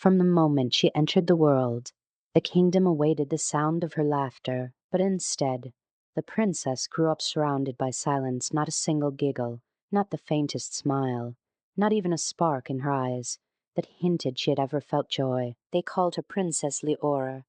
From the moment she entered the world, the kingdom awaited the sound of her laughter, but instead, the princess grew up surrounded by silence, not a single giggle, not the faintest smile, not even a spark in her eyes that hinted she had ever felt joy. They called her Princess Liora,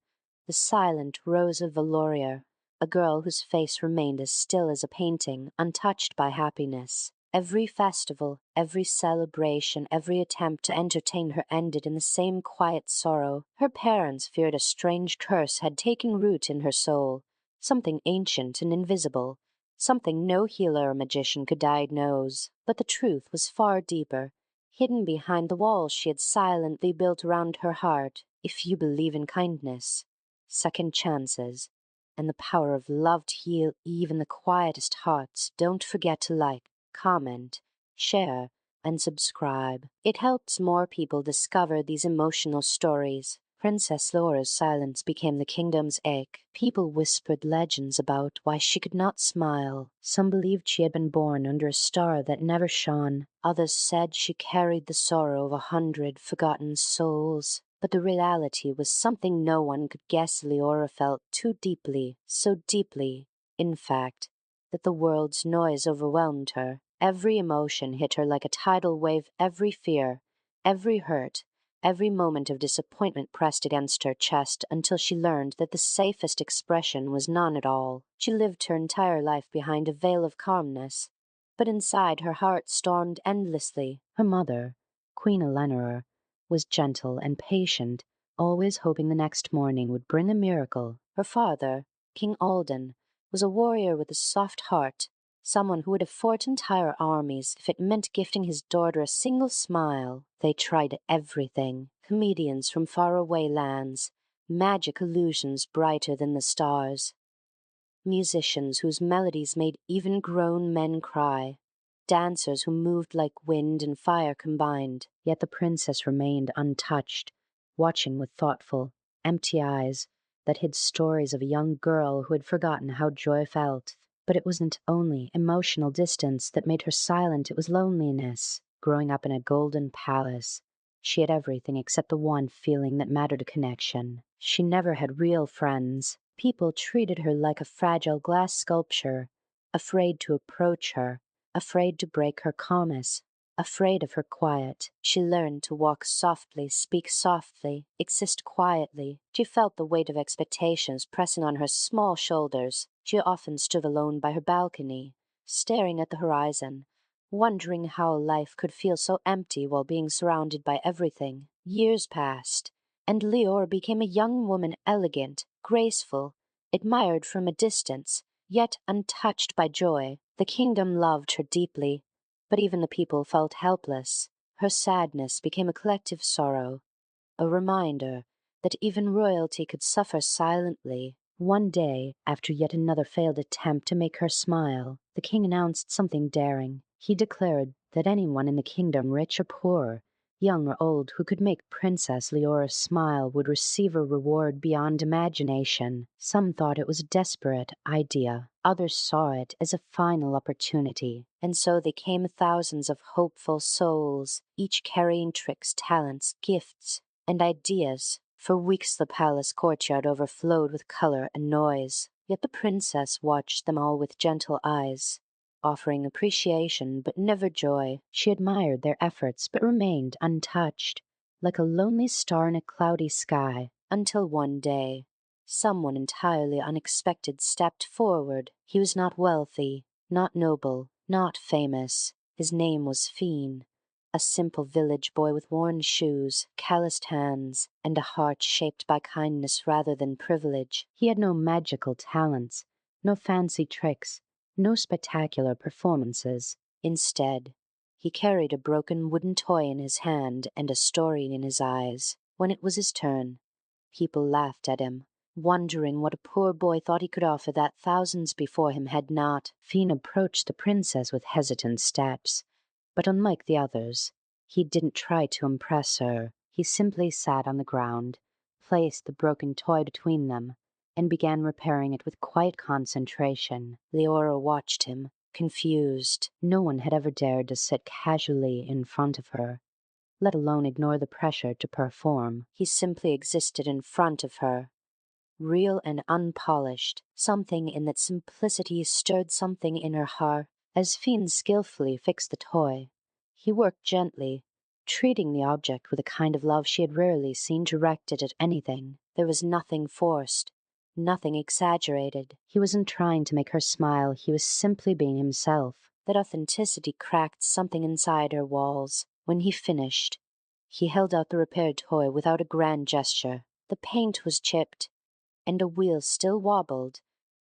the silent Rose of Valoria, a girl whose face remained as still as a painting, untouched by happiness. Every festival, every celebration, every attempt to entertain her ended in the same quiet sorrow. Her parents feared a strange curse had taken root in her soul, something ancient and invisible, something no healer or magician could diagnose. But the truth was far deeper, hidden behind the walls she had silently built around her heart. If you believe in kindness, second chances, and the power of love to heal even the quietest hearts, don't forget to like, comment, share, and subscribe. It helps more people discover these emotional stories. Princess Laura's silence became the kingdom's ache. People whispered legends about why she could not smile. Some believed she had been born under a star that never shone. Others said she carried the sorrow of 100 forgotten souls. But the reality was something no one could guess. Leora felt too deeply, so deeply, in fact, that the world's noise overwhelmed her. Every emotion hit her like a tidal wave, every fear, every hurt, every moment of disappointment pressed against her chest until she learned that the safest expression was none at all. She lived her entire life behind a veil of calmness, but inside her heart stormed endlessly. Her mother, Queen Eleanor, was gentle and patient, always hoping the next morning would bring a miracle. Her father, King Alden, was a warrior with a soft heart, someone who would have fought entire armies if it meant gifting his daughter a single smile. They tried everything: comedians from faraway lands, magic illusions brighter than the stars, musicians whose melodies made even grown men cry, dancers who moved like wind and fire combined. Yet the princess remained untouched, watching with thoughtful, empty eyes that hid stories of a young girl who had forgotten how joy felt. But it wasn't only emotional distance that made her silent, it was loneliness. Growing up in a golden palace, she had everything except the one feeling that mattered: a connection. She never had real friends. People treated her like a fragile glass sculpture, afraid to approach her, afraid to break her calmness, afraid of her quiet. She learned to walk softly, speak softly, exist quietly. She felt the weight of expectations pressing on her small shoulders. She often stood alone by her balcony, staring at the horizon, wondering how life could feel so empty while being surrounded by everything. Years passed, and Leora became a young woman, elegant, graceful, admired from a distance, yet untouched by joy. The kingdom loved her deeply, but even the people felt helpless. Her sadness became a collective sorrow, a reminder that even royalty could suffer silently. One day, after yet another failed attempt to make her smile, the king announced something daring. He declared that anyone in the kingdom, rich or poor, young or old, who could make Princess Leora smile would receive a reward beyond imagination. Some thought it was a desperate idea. Others saw it as a final opportunity. And so they came, thousands of hopeful souls, each carrying tricks, talents, gifts, and ideas. For weeks the palace courtyard overflowed with color and noise. Yet the princess watched them all with gentle eyes, offering appreciation but never joy. She admired their efforts but remained untouched, like a lonely star in a cloudy sky, until one day someone entirely unexpected stepped forward. He was not wealthy, not noble, not famous. His name was Feon, a simple village boy with worn shoes, calloused hands, and a heart shaped by kindness rather than privilege. He had no magical talents, no fancy tricks, no spectacular performances. Instead, he carried a broken wooden toy in his hand and a story in his eyes. When it was his turn, people laughed at him, wondering what a poor boy thought he could offer that thousands before him had not. Feon approached the princess with hesitant steps, but unlike the others, he didn't try to impress her. He simply sat on the ground, placed the broken toy between them, and began repairing it with quiet concentration. Leora watched him, confused. No one had ever dared to sit casually in front of her, let alone ignore the pressure to perform. He simply existed in front of her, real and unpolished. Something in that simplicity stirred something in her heart. As Feon skillfully fixed the toy, he worked gently, treating the object with a kind of love she had rarely seen directed at anything. There was nothing forced, nothing exaggerated. He wasn't trying to make her smile, he was simply being himself. That authenticity cracked something inside her walls. When he finished, he held out the repaired toy without a grand gesture. The paint was chipped, and a wheel still wobbled,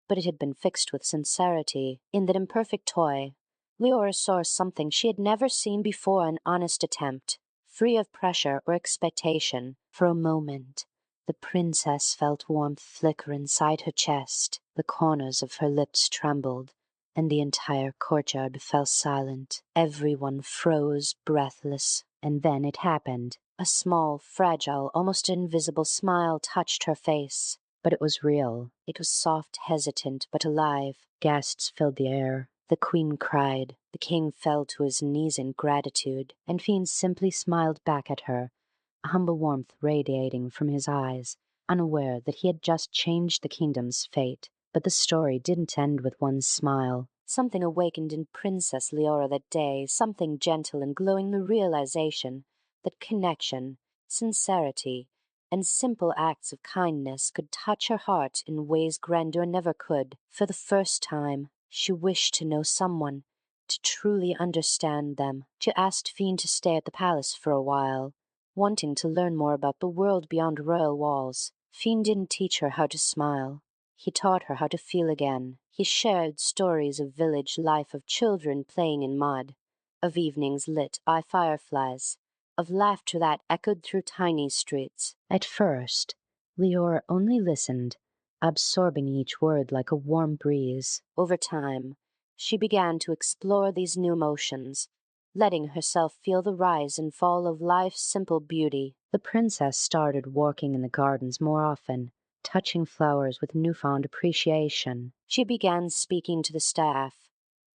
but it had been fixed with sincerity. In that imperfect toy, Liora saw something she had never seen before, an honest attempt, free of pressure or expectation. For a moment, the princess felt warmth flicker inside her chest. The corners of her lips trembled, and the entire courtyard fell silent. Everyone froze, breathless. And then it happened. A small, fragile, almost invisible smile touched her face. But it was real. It was soft, hesitant, but alive. Gasps filled the air. The queen cried. The king fell to his knees in gratitude, and Feon simply smiled back at her, a humble warmth radiating from his eyes, unaware that he had just changed the kingdom's fate. But the story didn't end with one smile. Something awakened in Princess Liora that day, something gentle and glowing, the realization that connection, sincerity, and simple acts of kindness could touch her heart in ways grandeur never could. For the first time, she wished to know someone, to truly understand them. She asked Feon to stay at the palace for a while, wanting to learn more about the world beyond royal walls. Feon didn't teach her how to smile. He taught her how to feel again. He shared stories of village life, of children playing in mud, of evenings lit by fireflies, of laughter that echoed through tiny streets. At first, Liora only listened, absorbing each word like a warm breeze. Over time, she began to explore these new emotions, letting herself feel the rise and fall of life's simple beauty. The princess started walking in the gardens more often, touching flowers with newfound appreciation. She began speaking to the staff,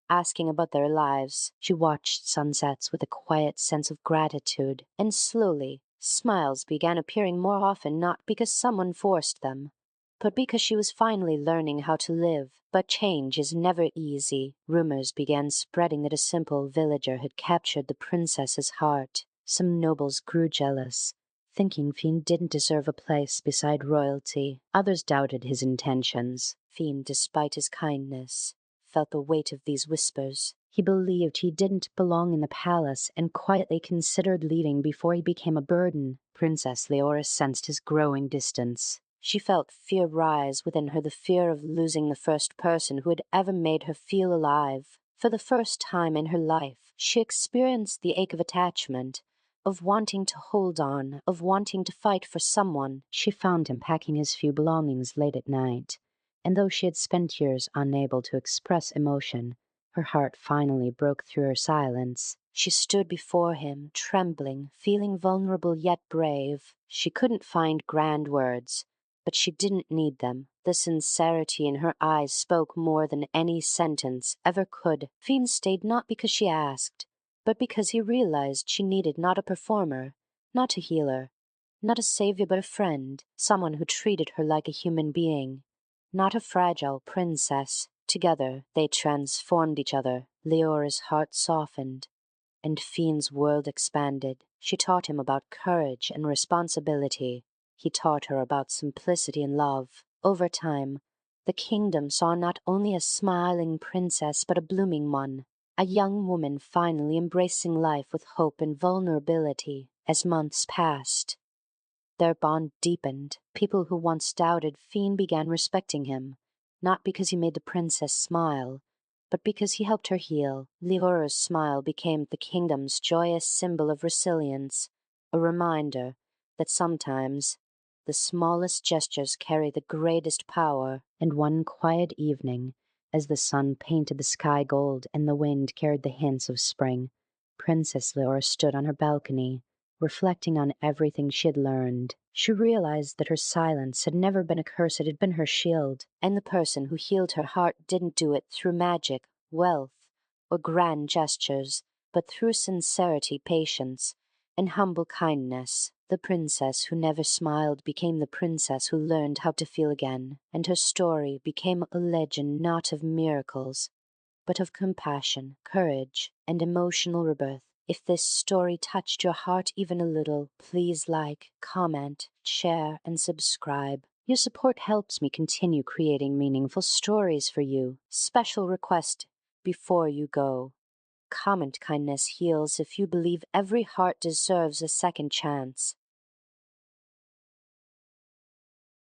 asking about their lives. She watched sunsets with a quiet sense of gratitude, and slowly smiles began appearing more often, not because someone forced them, but because she was finally learning how to live. But change is never easy. Rumors began spreading that a simple villager had captured the princess's heart. Some nobles grew jealous, thinking Feon didn't deserve a place beside royalty. Others doubted his intentions. Feon, despite his kindness, felt the weight of these whispers. He believed he didn't belong in the palace and quietly considered leaving before he became a burden. Princess Liora sensed his growing distance. She felt fear rise within her, the fear of losing the first person who had ever made her feel alive. For the first time in her life, she experienced the ache of attachment, of wanting to hold on, of wanting to fight for someone. She found him packing his few belongings late at night, and though she had spent years unable to express emotion, her heart finally broke through her silence. She stood before him, trembling, feeling vulnerable yet brave. She couldn't find grand words, but she didn't need them. The sincerity in her eyes spoke more than any sentence ever could. Feon stayed not because she asked, but because he realized she needed not a performer, not a healer, not a savior, but a friend, someone who treated her like a human being, not a fragile princess. Together they transformed each other. Leora's heart softened, and Feon's world expanded. She taught him about courage and responsibility. He taught her about simplicity and love. Over time, the kingdom saw not only a smiling princess, but a blooming one, a young woman finally embracing life with hope and vulnerability. As months passed, their bond deepened. People who once doubted Feon began respecting him, not because he made the princess smile, but because he helped her heal. Leora's smile became the kingdom's joyous symbol of resilience, a reminder that sometimes the smallest gestures carry the greatest power. And one quiet evening, as the sun painted the sky gold and the wind carried the hints of spring, Princess Liora stood on her balcony, reflecting on everything she had learned. She realized that her silence had never been a curse, it had been her shield. And the person who healed her heart didn't do it through magic, wealth, or grand gestures, but through sincerity, patience, In humble kindness, the princess who never smiled became the princess who learned how to feel again, and her story became a legend not of miracles, but of compassion, courage, and emotional rebirth. If this story touched your heart even a little, please like, comment, share, and subscribe. Your support helps me continue creating meaningful stories for you. Special request before you go. Comment kindness heals if you believe every heart deserves a second chance.